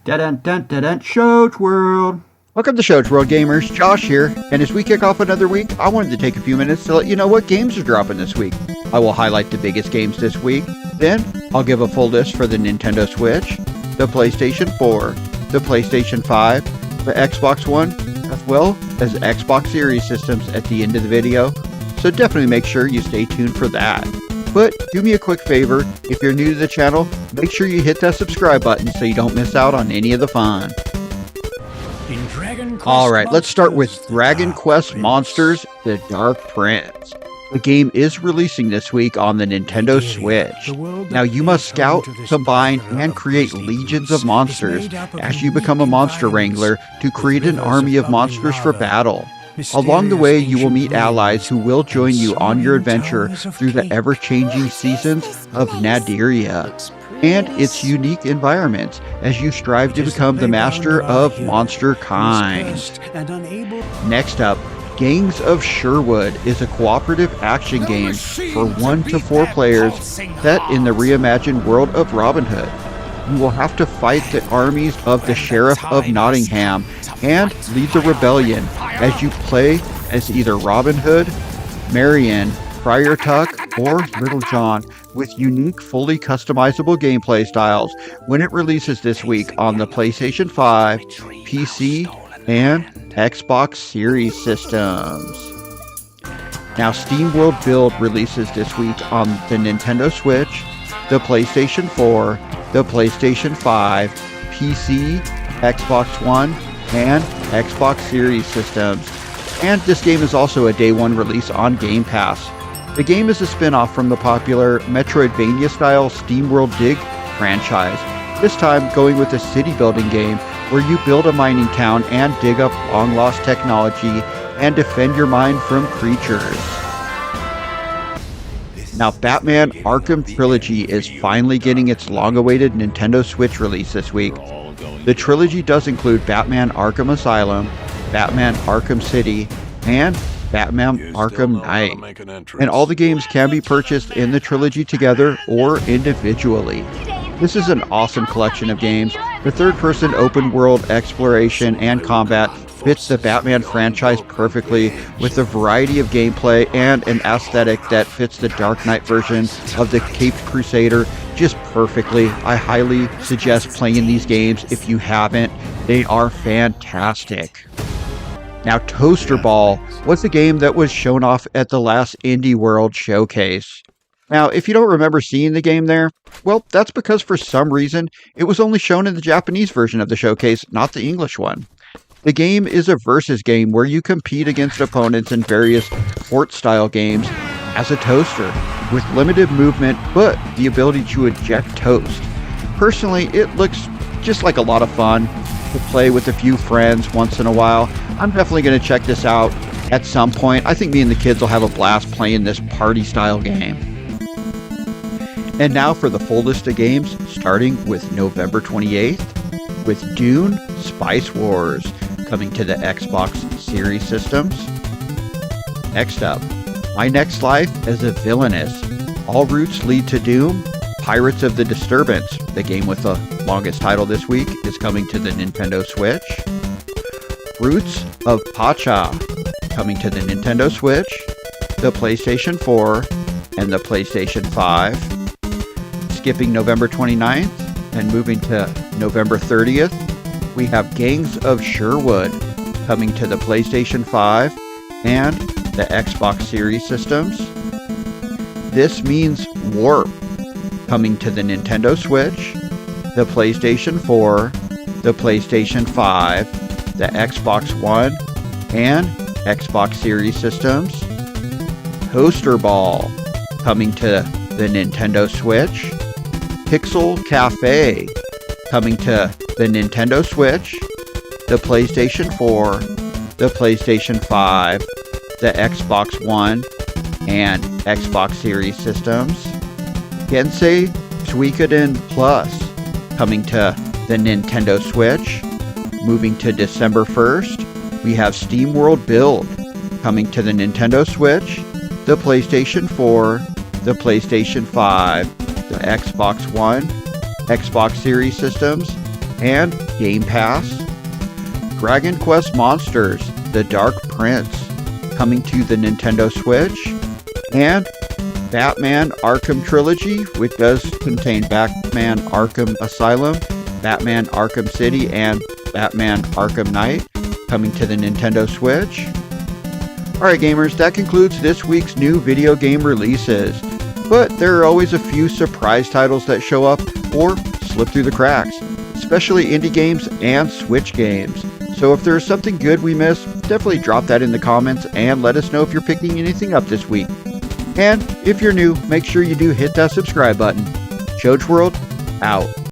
Dun Shows World. Welcome to Shows World Gamers, Josh here, and as we kick off another week, I wanted to take a few minutes to let you know what games are dropping this week. I will highlight the biggest games this week, then I'll give a full list for the Nintendo Switch, the PlayStation 4, the PlayStation 5, the Xbox One, as well as Xbox Series systems at the end of the video, so definitely make sure you stay tuned for that. But do me a quick favor, if you're new to the channel, make sure you hit that subscribe button so you don't miss out on any of the fun. Alright, let's start with Dragon Quest Monsters: The Dark Prince. The game is releasing this week on the Nintendo Switch. Now you must scout, combine, and create legions of monsters as you become a monster wrangler to create an army of monsters for battle. Along the way, you will meet allies who will join you on your adventure through the ever-changing seasons of Naderia and its unique environments as you strive to become the master of monster kind. Next up, Gangs of Sherwood is a cooperative action game for 1 to 4 players set in the reimagined world of Robin Hood. You will have to fight the armies of the Sheriff of Nottingham and lead the rebellion as you play as either Robin Hood, Marion, Friar Tuck, or Little John with unique, fully customizable gameplay styles when it releases this week on the PlayStation 5, PC, and Xbox Series systems. Now, SteamWorld Build releases this week on the Nintendo Switch, the PlayStation 4, the PlayStation 5, PC, Xbox One, and Xbox Series systems. And this game is also a day one release on Game Pass. The game is a spin-off from the popular Metroidvania-style SteamWorld Dig franchise, this time going with a city-building game where you build a mining town and dig up long-lost technology and defend your mine from creatures. Now, Batman Arkham Trilogy is finally getting its long-awaited Nintendo Switch release this week. The trilogy does include Batman Arkham Asylum, Batman Arkham City, and Batman Arkham Knight. And all the games can be purchased in the trilogy together or individually. This is an awesome collection of games. The third-person open-world exploration and combat fits the Batman franchise perfectly with a variety of gameplay and an aesthetic that fits the Dark Knight version of the Caped Crusader just perfectly. I highly suggest playing these games if you haven't. They are fantastic. Now, Toaster Ball was a game that was shown off at the last Indie World showcase. Now, if you don't remember seeing the game there, well, that's because for some reason it was only shown in the Japanese version of the showcase, not the English one. The game is a versus game where you compete against opponents in various fort-style games as a toaster, with limited movement but the ability to eject toast. Personally, it looks just like a lot of fun to play with a few friends once in a while. I'm definitely going to check this out at some point. I think me and the kids will have a blast playing this party-style game. And now for the full list of games, starting with November 28th, with Dune Spice Wars coming to the Xbox Series systems. Next up, My Next Life as a Villainess. All routes lead to Doom. Pirates of the Disturbance, the game with the longest title this week, is coming to the Nintendo Switch. Roots of Pacha, coming to the Nintendo Switch, the PlayStation 4, and the PlayStation 5. Skipping November 29th and moving to November 30th, we have Gangs of Sherwood coming to the PlayStation 5 and the Xbox Series systems. This Means Warp coming to the Nintendo Switch, the PlayStation 4, the PlayStation 5, the Xbox One, and Xbox Series systems. Toaster Ball coming to the Nintendo Switch. Pixel Cafe coming to the Nintendo Switch, the PlayStation 4, the PlayStation 5, the Xbox One, and Xbox Series systems. Gensei Suikoden Plus coming to the Nintendo Switch. Moving to December 1st, we have SteamWorld Build coming to the Nintendo Switch, the PlayStation 4, the PlayStation 5, the Xbox One, Xbox Series systems, and Game Pass, Dragon Quest Monsters: The Dark Prince coming to the Nintendo Switch, and Batman Arkham Trilogy, which does contain Batman Arkham Asylum, Batman Arkham City, and Batman Arkham Knight coming to the Nintendo Switch. Alright gamers, that concludes this week's new video game releases. But there are always a few surprise titles that show up or slip through the cracks, especially indie games and Switch games. So if there's something good we missed, definitely drop that in the comments and let us know if you're picking anything up this week. And if you're new, make sure you do hit that subscribe button. Choach World, out.